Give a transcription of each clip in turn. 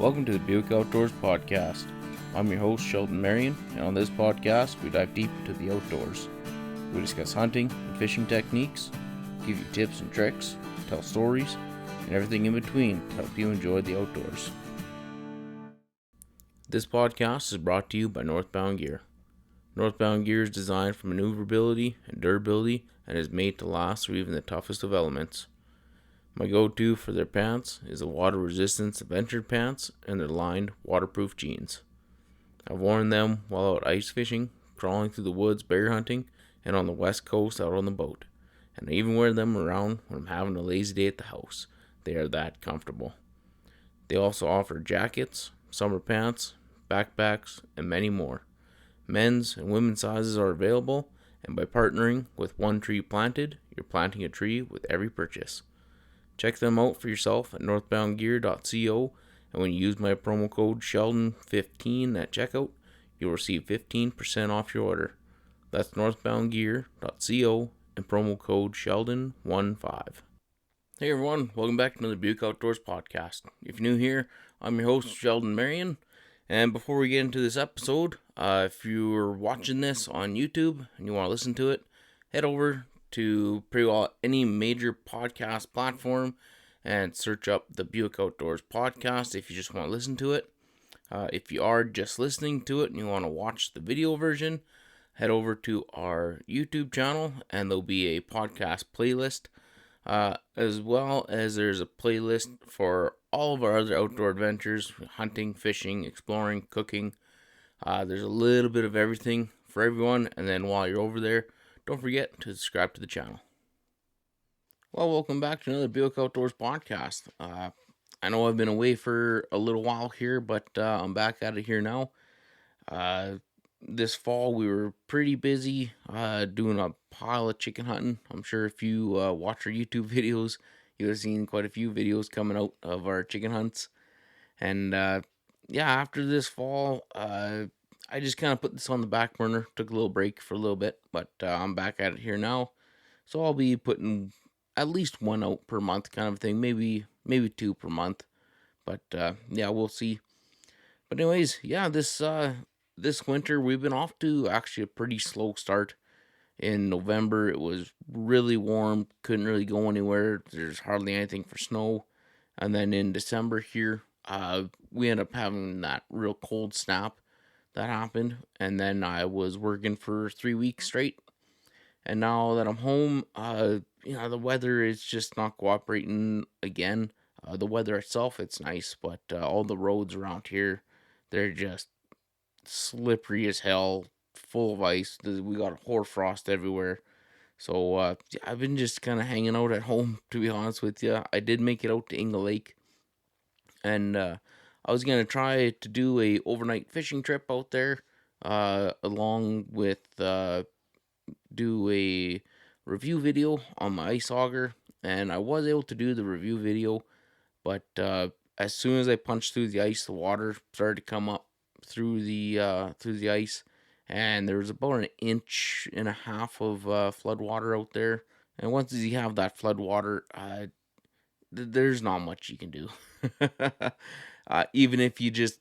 Welcome to the Buick Outdoors Podcast. I'm your host, Sheldon Marion, and on this podcast, we dive deep into the outdoors. We discuss hunting and fishing techniques, give you tips and tricks, tell stories, and everything in between to help you enjoy the outdoors. This podcast is brought to you by Northbound Gear. Northbound Gear is designed for maneuverability and durability and is made to last through even the toughest of elements. My go-to for their pants is the water resistance adventure pants and their lined waterproof jeans. I've worn them while out ice fishing, crawling through the woods bear hunting, and on the west coast out on the boat. And I even wear them around when I'm having a lazy day at the house. They are that comfortable. They also offer jackets, summer pants, backpacks, and many more. Men's and women's sizes are available, and by partnering with One Tree Planted, you're planting a tree with every purchase. Check them out for yourself at northboundgear.co, and when you use my promo code Sheldon15 at checkout, you'll receive 15% off your order. That's northboundgear.co and promo code Sheldon15. Hey everyone, welcome back to another Buick Outdoors Podcast. If you're new here, I'm your host Sheldon Marion, and before we get into this episode, if you're watching this on YouTube and you want to listen to it, head over to pretty well any major podcast platform and search up the Buick Outdoors Podcast if you just want to listen to it. If you are just listening to it and you want to watch the video version, head over to our YouTube channel and there'll be a podcast playlist, as well as there's a playlist for all of our other outdoor adventures: hunting, fishing, exploring, cooking. There's a little bit of everything for everyone, and then while you're over there, don't forget to subscribe to the channel. Well, welcome back to another Buick Outdoors Podcast. I know I've been away for a little while here, but I'm back at it here now. This fall, we were pretty busy doing a pile of chicken hunting. I'm sure if you watch our YouTube videos, you have seen quite a few videos coming out of our chicken hunts. And after this fall, I just kind of put this on the back burner, took a little break for a little bit, but I'm back at it here now. So I'll be putting at least one out per month kind of thing, maybe two per month. But we'll see. But anyways, this winter we've been off to actually a pretty slow start. In November it was really warm, couldn't really go anywhere. There's hardly anything for snow. And then in December here, we ended up having that real cold snap that happened, and then I was working for 3 weeks straight. And now that I'm home, the weather is just not cooperating again. The weather itself, it's nice, but all the roads around here, they're just slippery as hell, full of ice. We got hoarfrost everywhere. So I've been just kind of hanging out at home, to be honest with you. I did make it out to Ingle Lake, and I was going to try to do a overnight fishing trip out there, along with do a review video on my ice auger, and I was able to do the review video, but as soon as I punched through the ice, the water started to come up through the ice, and there was about 1.5 inches of flood water out there. And once you have that flood water, there's not much you can do. Even if you just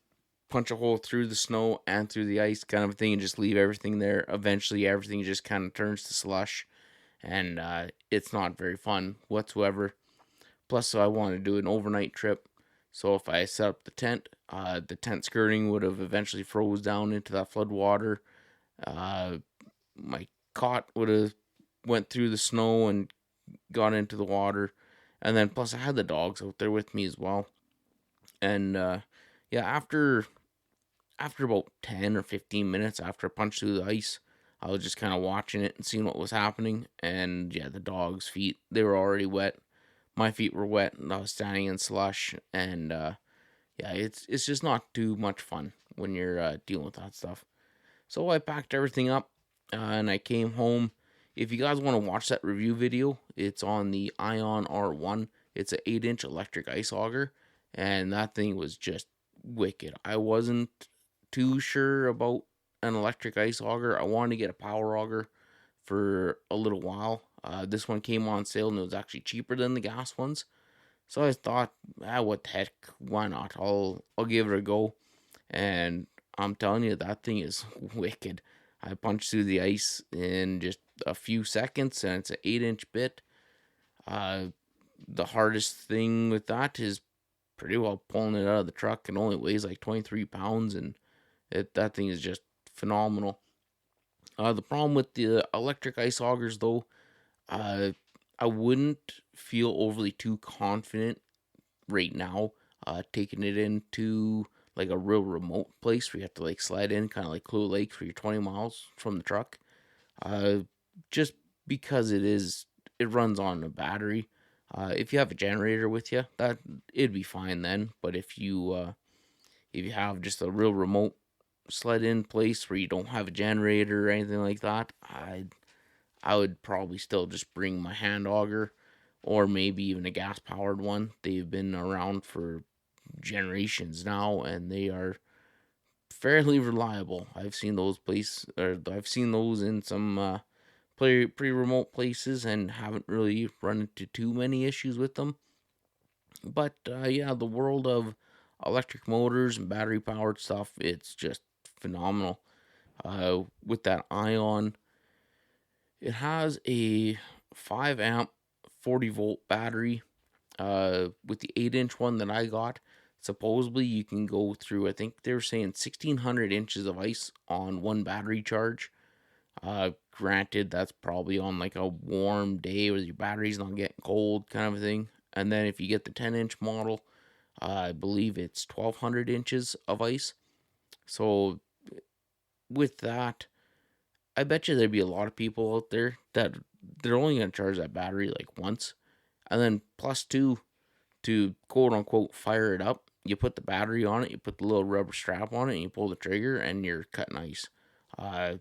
punch a hole through the snow and through the ice kind of thing and just leave everything there, eventually everything just kind of turns to slush, and it's not very fun whatsoever. Plus, I want to do an overnight trip, so if I set up the tent skirting would have eventually froze down into that flood water. My cot would have went through the snow and got into the water, and then plus I had the dogs out there with me as well. And after about 10 or 15 minutes after I punched through the ice, I was just kind of watching it and seeing what was happening. And the dogs' feet, they were already wet. My feet were wet, and I was standing in slush. And it's just not too much fun when you're dealing with that stuff. So I packed everything up and I came home. If you guys want to watch that review video, it's on the Ion R1. It's an 8-inch electric ice auger, and that thing was just wicked. I wasn't too sure about an electric ice auger. I wanted to get a power auger for a little while. This one came on sale and it was actually cheaper than the gas ones. So I thought, what the heck, why not? I'll give it a go. And I'm telling you, that thing is wicked. I punched through the ice in just a few seconds, and it's an 8-inch bit. Uh, the hardest thing with that is pretty well pulling it out of the truck. It only weighs like 23 pounds, and that thing is just phenomenal. The problem with the electric ice augers, though, uh, I wouldn't feel overly too confident right now, taking it into like a real remote place where you have to like slide in, kind of like Clue Lake for your 20 miles from the truck. Uh, just because it runs on a battery. If you have a generator with you, that it'd be fine then. But if you have just a real remote sled in place where you don't have a generator or anything like that, I would probably still just bring my hand auger or maybe even a gas powered one. They've been around for generations now, and they are fairly reliable. I've seen those in some pretty remote places and haven't really run into too many issues with them. But yeah, the world of electric motors and battery powered stuff, it's just phenomenal. With that Ion, it has a 5 amp 40-volt battery. With the 8-inch one that I got, supposedly you can go through, I think they were saying 1,600 inches of ice on one battery charge. Granted, that's probably on like a warm day where your battery's not getting cold, kind of a thing. And then if you get the 10-inch model, I believe it's 1,200 inches of ice. So with that, I bet you there'd be a lot of people out there that they're only going to charge that battery like once. And then plus two, to quote unquote fire it up, you put the battery on it, you put the little rubber strap on it, and you pull the trigger, and you're cutting ice. Uh,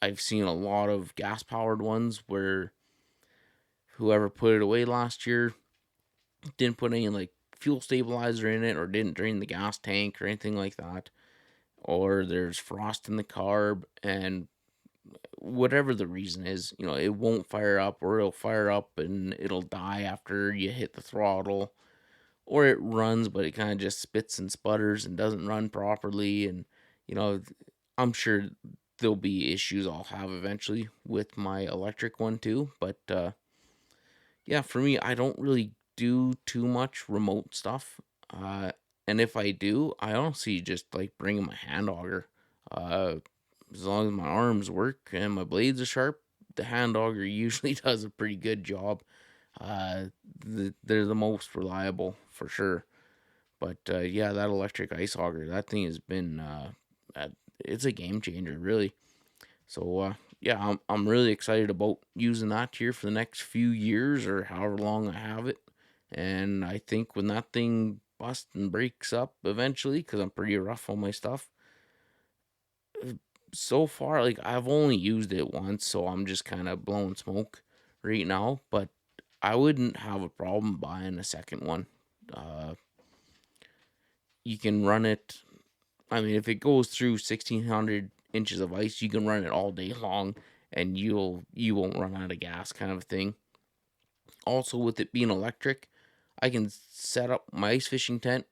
I've seen a lot of gas powered ones where whoever put it away last year didn't put any like fuel stabilizer in it or didn't drain the gas tank or anything like that. Or there's frost in the carb, and whatever the reason is, it won't fire up, or it'll fire up and it'll die after you hit the throttle, or it runs but it kind of just spits and sputters and doesn't run properly. And you know I'm sure there'll be issues I'll have eventually with my electric one too. But yeah, for me, I don't really do too much remote stuff. uh and if I do, I honestly just like bringing my hand auger. uh as long as my arms work and my blades are sharp, the hand auger usually does a pretty good job. uh they're the most reliable for sure. But yeah, that electric ice auger, that thing has been it's a game changer, really. So yeah, I'm really excited about using that here for the next few years or however long I have it. And I think when that thing busts and breaks up eventually, because I'm pretty rough on my stuff, so far, like I've only used it once, so I'm just kind of blowing smoke right now. But I wouldn't have a problem buying a second one. Uh, you can run it. I mean, if it goes through 1,600 inches of ice, you can run it all day long, and you won't run out of gas, kind of thing. Also, with it being electric, I can set up my ice fishing tent,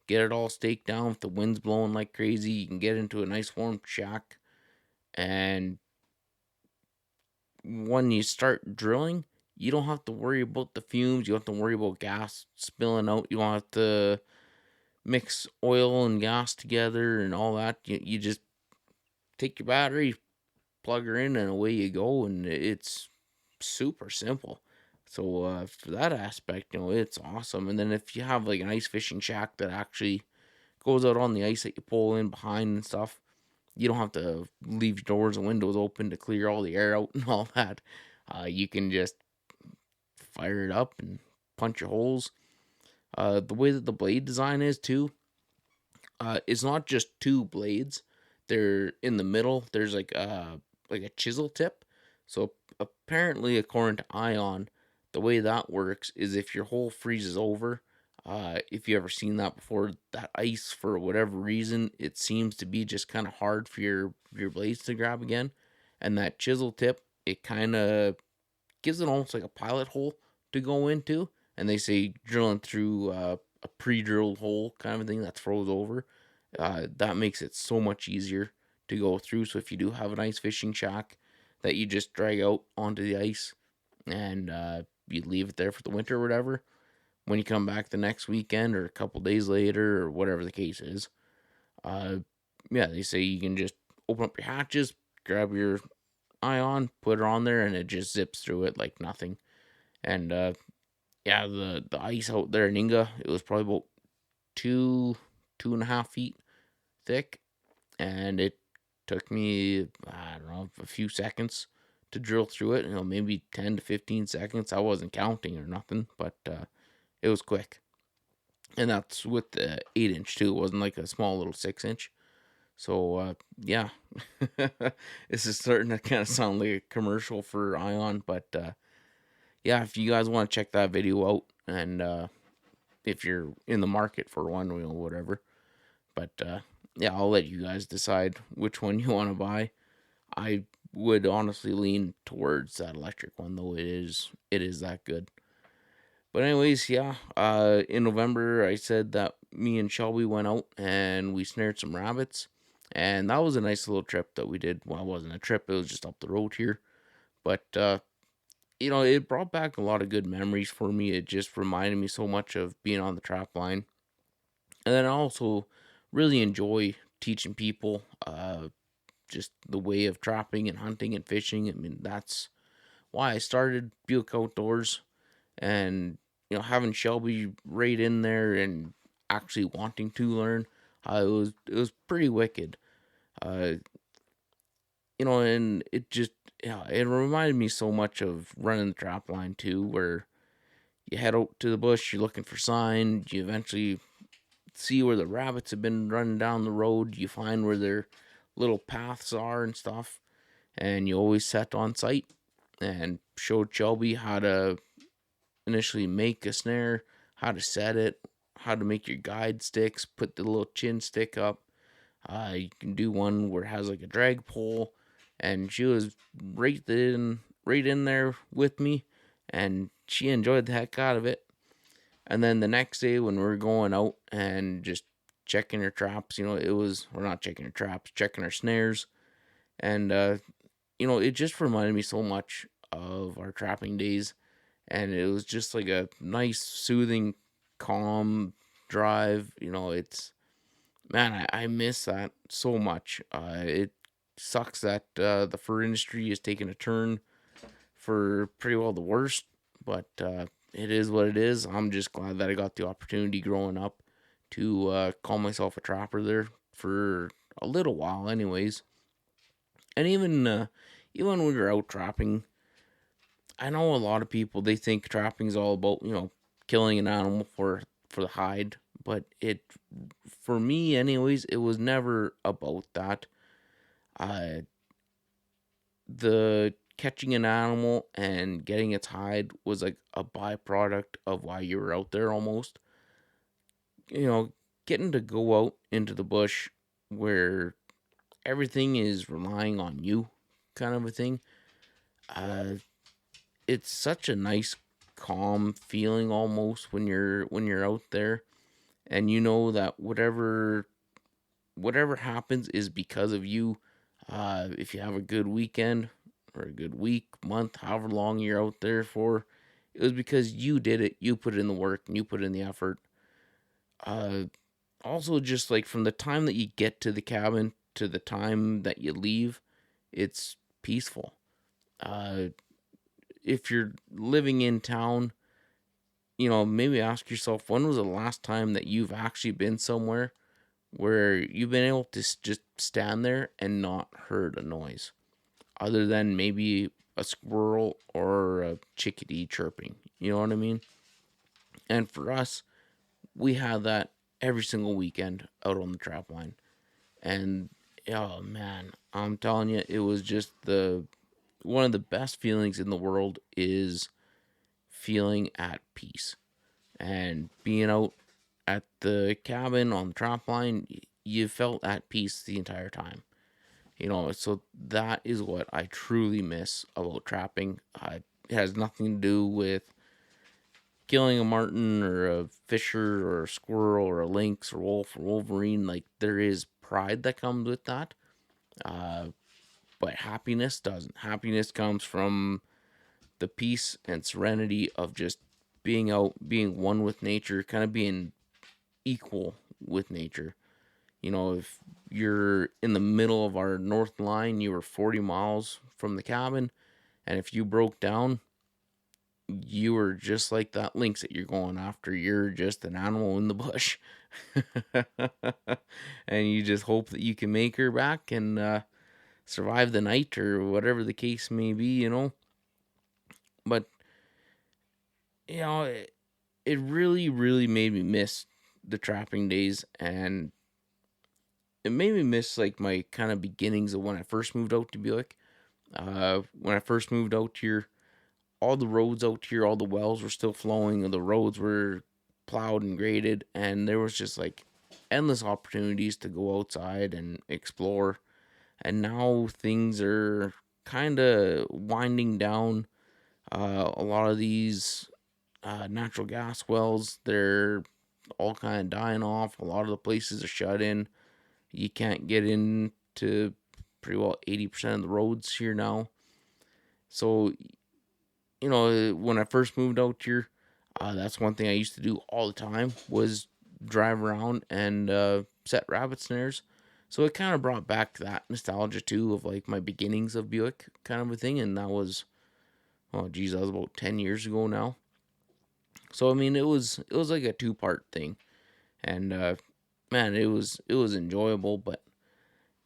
get it all staked down. If the wind's blowing like crazy, you can get into a nice warm shack. And when you start drilling, you don't have to worry about the fumes. You don't have to worry about gas spilling out. You don't have to mix oil and gas together and all that. You just take your battery, plug her in, and away you go. And it's super simple. So for that aspect, it's awesome. And then if you have like an ice fishing shack that actually goes out on the ice that you pull in behind and stuff, you don't have to leave your doors and windows open to clear all the air out and all that. You can just fire it up and punch your holes. The way that the blade design is too, it's not just two blades. They're in the middle. There's like a chisel tip. So apparently, according to Ion, the way that works is if your hole freezes over. If you ever seen that before, that ice for whatever reason, it seems to be just kind of hard for your blades to grab again, and that chisel tip, it kind of gives it almost like a pilot hole to go into, and they say drilling through a pre-drilled hole kind of thing that's froze over, that makes it so much easier to go through. So if you do have an ice fishing shack that you just drag out onto the ice and you leave it there for the winter or whatever, when you come back the next weekend or a couple days later or whatever the case is, uh, yeah, they say you can just open up your hatches, grab your ion, put it on there, and it just zips through it like nothing. And yeah, the ice out there in Inga, it was probably about 2.5 feet thick, and it took me, I don't know, a few seconds to drill through it. Maybe 10 to 15 seconds. I wasn't counting or nothing, but it was quick. And that's with the 8 inch too. It wasn't like a small little 6 inch. So yeah, this is starting to kind of sound like a commercial for Ion, but yeah, if you guys want to check that video out, and if you're in the market for one, whatever. But yeah, I'll let you guys decide which one you want to buy. I would honestly lean towards that electric one, though it is that good. But anyways, yeah. In November, I said that me and Shelby went out and we snared some rabbits, and that was a nice little trip that we did. Well, it wasn't a trip; it was just up the road here. But it brought back a lot of good memories for me. It just reminded me so much of being on the trap line, and then I also really enjoy teaching people just the way of trapping and hunting and fishing. I mean, that's why I started Buick Outdoors, and having Shelby right in there and actually wanting to learn, it was pretty wicked. Uh, and it just, yeah, it reminded me so much of running the trap line too, where you head out to the bush, you're looking for sign, you eventually see where the rabbits have been running down the road, you find where their little paths are and stuff, and you always set on site and showed Shelby how to initially make a snare, how to set it, how to make your guide sticks, put the little chin stick up. You can do one where it has like a drag pole, and she was right in there with me, and she enjoyed the heck out of it. And then the next day when we were going out and just checking her traps, we're not checking her traps, checking her snares, and it just reminded me so much of our trapping days, and it was just like a nice, soothing, calm drive. It's, man, I miss that so much. It sucks that the fur industry is taking a turn for pretty well the worst, but it is what it is. I'm just glad that I got the opportunity growing up to call myself a trapper there for a little while, anyways. And even when we were out trapping, I know a lot of people, they think trapping is all about killing an animal for the hide, but for me anyways, it was never about that. Uh, the catching an animal and getting its hide was like a byproduct of why you were out there almost. You know, Getting to go out into the bush where everything is relying on you, kind of a thing. Uh, it's such a nice, calm feeling almost when you're out there, and you know that whatever happens is because of you. If you have a good weekend or a good week, month, however long you're out there for, it was because you did it. You put in the work and you put in the effort. Uh, Also, just like from the time that you get to the cabin to the time that you leave, it's peaceful. Uh, if you're living in town, maybe ask yourself, when was the last time that you've actually been somewhere where you've been able to just stand there and not heard a noise other than maybe a squirrel or a chickadee chirping. You know what I mean? And for us, we had that every single weekend out on the trap line. And oh man, I'm telling you, it was just the one of the best feelings in the world is feeling at peace and being out at the cabin on the trap line. You felt at peace the entire time. So that is what I truly miss about trapping. It has nothing to do with killing a marten or a fisher or a squirrel or a lynx or wolf or wolverine, like there is pride that comes with that. Uh, but happiness doesn't. Happiness comes from the peace and serenity of just being out, being one with nature, kind of being equal with nature. If you're in the middle of our north line, you were 40 miles from the cabin, and if you broke down, you were just like that lynx that you're going after. You're just an animal in the bush. And you just hope that you can make her back and survive the night or whatever the case may be. But, it really, really made me miss the trapping days, and it made me miss like my kind of beginnings of when I first moved out to Buick. When I first moved out here, all the roads out here, all the wells were still flowing, and the roads were plowed and graded, and there was just like endless opportunities to go outside and explore. And now things are kind of winding down. A lot of these natural gas wells, they're all kind of dying off. A lot of the places are shut in. You can't get into pretty well 80% of the roads here now. So, when I first moved out here, that's one thing I used to do all the time was drive around and set rabbit snares. So it kind of brought back that nostalgia too of like my beginnings of Buick kind of a thing, and that was, oh geez, that was about 10 years ago now. So I mean, it was like a 2-part thing, and man, it was enjoyable. But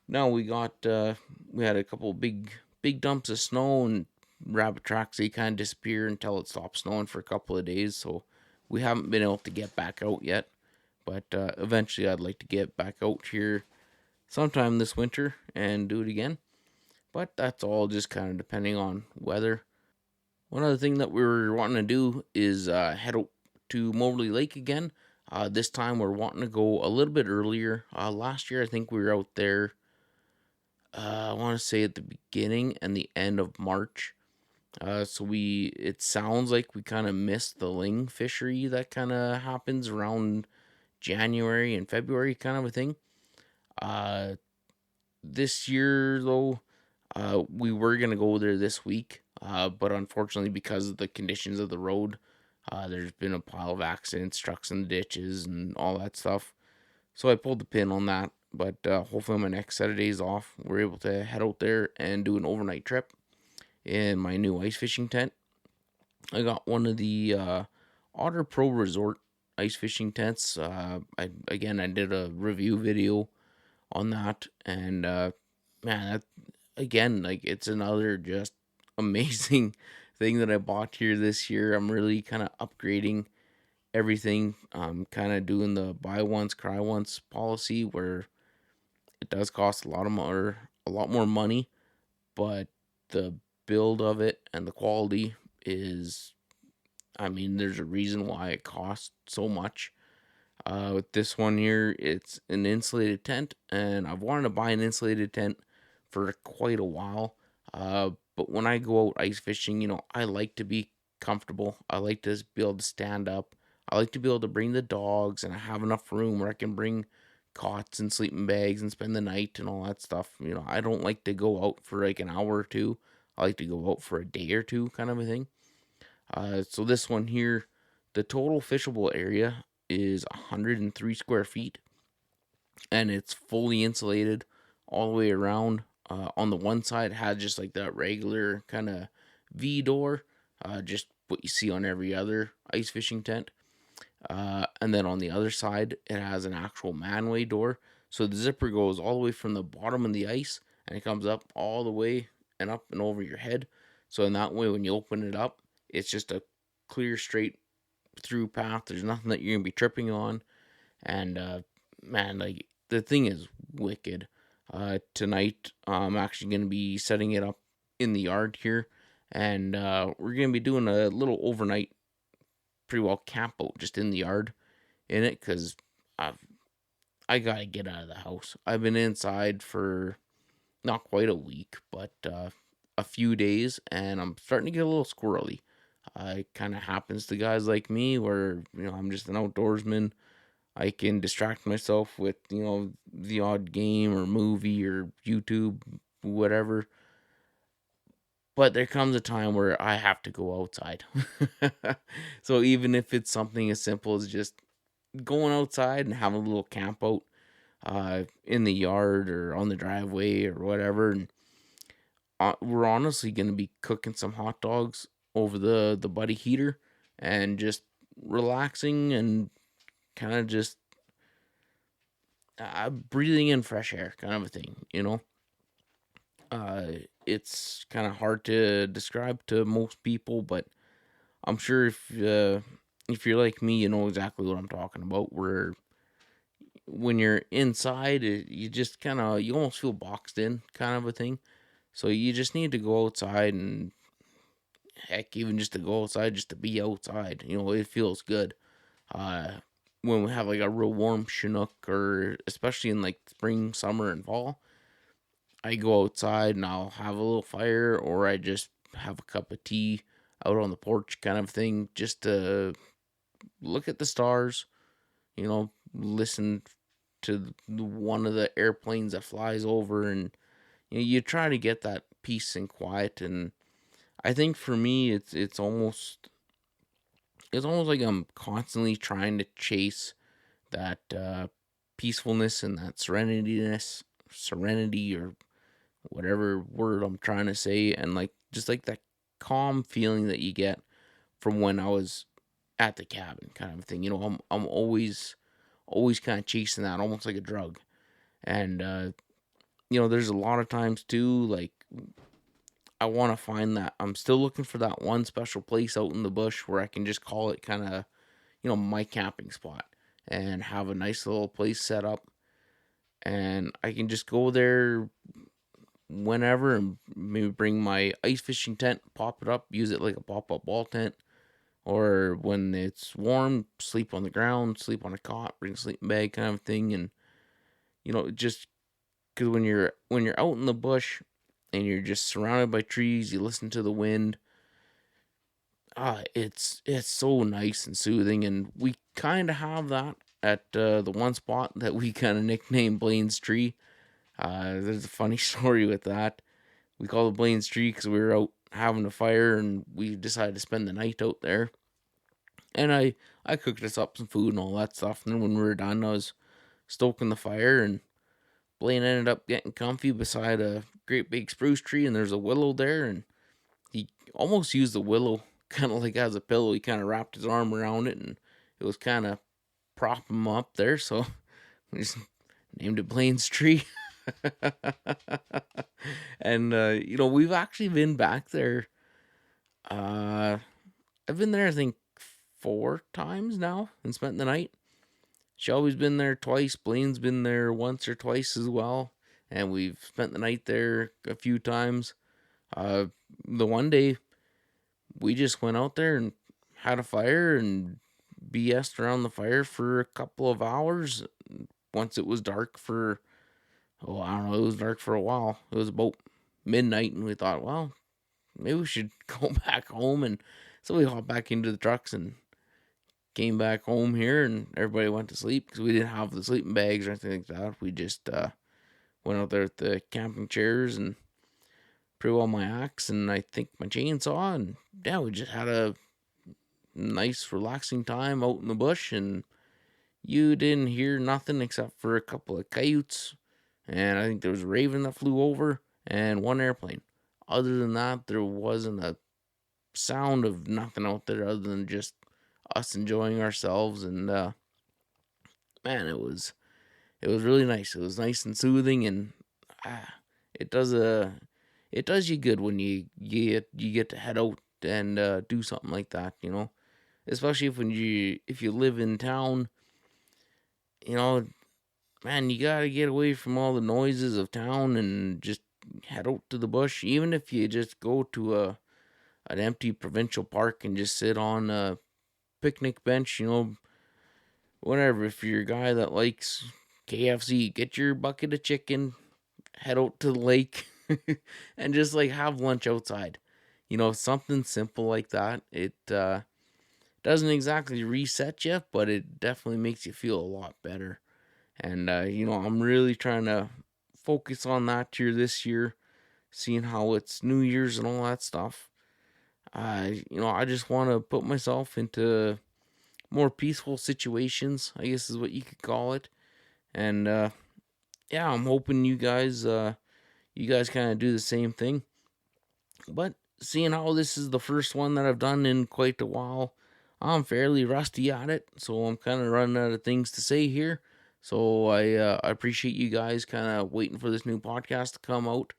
now we had a couple big dumps of snow, and rabbit tracks, they kind of disappear until it stops snowing for a couple of days. So we haven't been able to get back out yet. But eventually, I'd like to get back out here sometime this winter and do it again. But that's all just kind of depending on weather. One other thing that we are wanting to do is head out to Moberly Lake again. This time we're wanting to go a little bit earlier. Last year, I think we were out there, I want to say at the beginning and the end of March. So it sounds like we kind of missed the ling fishery that kind of happens around January and February, kind of a thing. Uh, this year though, we were gonna go there this week, but unfortunately, because of the conditions of the road, there's been a pile of accidents, trucks in the ditches, and all that stuff. So I pulled the pin on that. But hopefully, on my next set of days off, we're able to head out there and do an overnight trip in my new ice fishing tent. I got one of the Otter Pro Resort ice fishing tents. I did a review video on that, and man, that again, like it's another just amazing thing that I bought here this year. I'm really kind of upgrading everything. I'm kind of doing the buy once, cry once policy, where it does cost a lot more money, but the build of it and the quality is, I mean, there's a reason why it costs so much. With this one here, it's an insulated tent, and I've wanted to buy an insulated tent for quite a while. But when I go out ice fishing, I like to be comfortable. I like to be able to stand up. I like to be able to bring the dogs, and I have enough room where I can bring cots and sleeping bags and spend the night and all that stuff. I don't like to go out for like an hour or two. I like to go out for a day or two, kind of a thing. So this one here, the total fishable area is 103 square feet, and it's fully insulated all the way around. On the one side, it had just like that regular kind of V door, just what you see on every other ice fishing tent. And then on the other side, it has an actual manway door. So the zipper goes all the way from the bottom of the ice, and it comes up all the way and up and over your head. So in that way, when you open it up, it's just a clear, straight through path. There's nothing that you're gonna be tripping on. And man, like the thing is wicked. Tonight, I'm actually gonna be setting it up in the yard here, and we're gonna be doing a little overnight, pretty well camp out just in the yard in it, because I gotta get out of the house. I've been inside for not quite a week, but a few days, and I'm starting to get a little squirrely. It kind of happens to guys like me where, I'm just an outdoorsman. I can distract myself with, the odd game or movie or YouTube, whatever. But there comes a time where I have to go outside. So even if it's something as simple as just going outside and having a little camp out in the yard or on the driveway or whatever, and we're honestly going to be cooking some hot dogs over the buddy heater and just relaxing and kind of just breathing in fresh air, kind of a thing. Uh, it's kind of hard to describe to most people, but I'm sure if you're like me, you know exactly what I'm talking about. Where when you're inside, you just you almost feel boxed in, kind of a thing. So you just need to go outside, and heck, even just to go outside, just to be outside. It feels good. Uh, when we have like a real warm Chinook, or especially in like spring, summer, and fall, I go outside and I'll have a little fire, or I just have a cup of tea out on the porch, kind of thing, just to look at the stars, listen to one of the airplanes that flies over, and you try to get that peace and quiet. And I think for me, it's almost like I'm constantly trying to chase that peacefulness and that serenity, or whatever word I'm trying to say, and like just like that calm feeling that you get from when I was at the cabin, kind of thing. I'm always kind of chasing that, almost like a drug. And there's a lot of times too, like I want to find that I'm still looking for that one special place out in the bush where I can just call it kind of, my camping spot, and have a nice little place set up, and I can just go there whenever, and maybe bring my ice fishing tent, pop it up, use it like a pop up wall tent, or when it's warm, sleep on the ground, sleep on a cot, bring a sleeping bag, kind of thing. And just because when you're out in the bush and you're just surrounded by trees, you listen to the wind. It's so nice and soothing, and we kind of have that at the one spot that we kind of nicknamed Blaine's Tree. There's a funny story with that. We call it Blaine's Tree because we were out having a fire, and we decided to spend the night out there. And I cooked us up some food and all that stuff. And then when we were done, I was stoking the fire, and Blaine ended up getting comfy beside a great big spruce tree, and there's a willow there, and he almost used the willow kind of like as a pillow. He kind of wrapped his arm around it, and it was kind of propping him up there. So we just named it Blaine's Tree. And we've actually been back there. Uh, I've been there, I think, 4 times now and spent the night. Shelby's been there twice. Blaine's been there once or twice as well, and we've spent the night there a few times. The one day we just went out there and had a fire and BS'd around the fire for a couple of hours. Once it was dark for, I don't know, it was dark for a while. It was about midnight, and we thought, well, maybe we should go back home. And so we hopped back into the trucks and came back home here, and everybody went to sleep because we didn't have the sleeping bags or anything like that. We just went out there with the camping chairs and pretty well my axe and I think my chainsaw, and yeah, we just had a nice relaxing time out in the bush, and you didn't hear nothing except for a couple of coyotes, and I think there was a raven that flew over, and one airplane. Other than that, there wasn't a sound of nothing out there other than just us enjoying ourselves. And man, it was really nice. It was nice and soothing, and it does you good when you get to head out and do something like that. Especially if you live in town. Man, you gotta get away from all the noises of town and just head out to the bush. Even if you just go to an empty provincial park and just sit on a picnic bench, whatever. If you're a guy that likes KFC, get your bucket of chicken, head out to the lake, and just like have lunch outside. something simple like that. It doesn't exactly reset you, but it definitely makes you feel a lot better. And I'm really trying to focus on that here this year, seeing how it's New Year's and all that stuff. I just want to put myself into more peaceful situations, I guess is what you could call it. And yeah, I'm hoping you guys kind of do the same thing. But seeing how this is the first one that I've done in quite a while, I'm fairly rusty at it, so I'm kind of running out of things to say here. So I appreciate you guys kind of waiting for this new podcast to come out.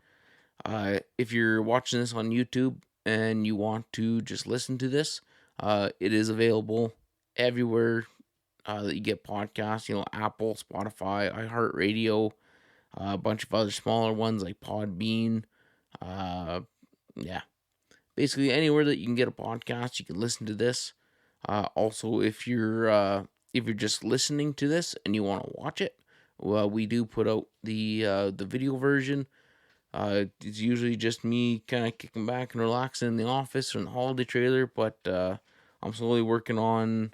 If you're watching this on YouTube and you want to just listen to this, it is available everywhere that you get podcasts. Apple, Spotify, iHeartRadio, a bunch of other smaller ones like Podbean. Uh, yeah, basically anywhere that you can get a podcast, you can listen to this. Also, if you're just listening to this and you want to watch it, well, we do put out the video version. It's usually just me kind of kicking back and relaxing in the office or in the holiday trailer, but I'm slowly working on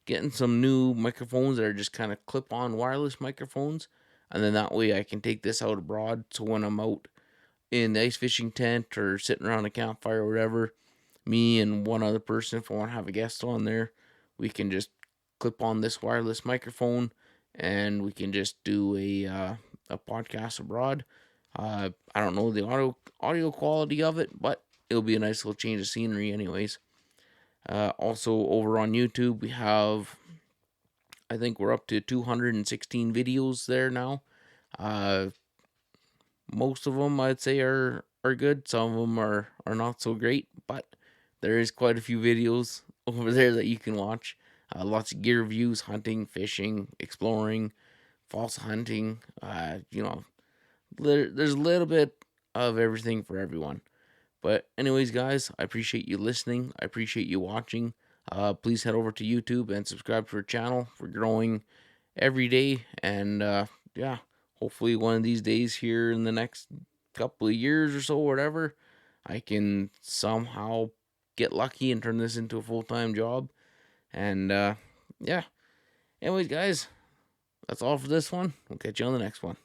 getting some new microphones that are just kind of clip-on wireless microphones, and then that way I can take this out abroad. So when I'm out in the ice fishing tent or sitting around a campfire or whatever, me and one other person, if I want to have a guest on there, we can just clip on this wireless microphone and we can just do a podcast abroad. I don't know the audio quality of it, but it'll be a nice little change of scenery, anyways. Also, over on YouTube, we have, I think we're up to 216 videos there now. Uh, Most of them I'd say are good. Some of them are not so great, but there is quite a few videos over there that you can watch. Lots of gear reviews, hunting, fishing, exploring, false hunting. There's a little bit of everything for everyone. But anyways, guys, I appreciate you listening. I appreciate you watching. Please head over to YouTube and subscribe to our channel. We're growing every day, and yeah, hopefully one of these days here in the next couple of years or so, whatever, I can somehow get lucky and turn this into a full-time job. And yeah, anyways, guys, that's all for this one. We'll catch you on the next one.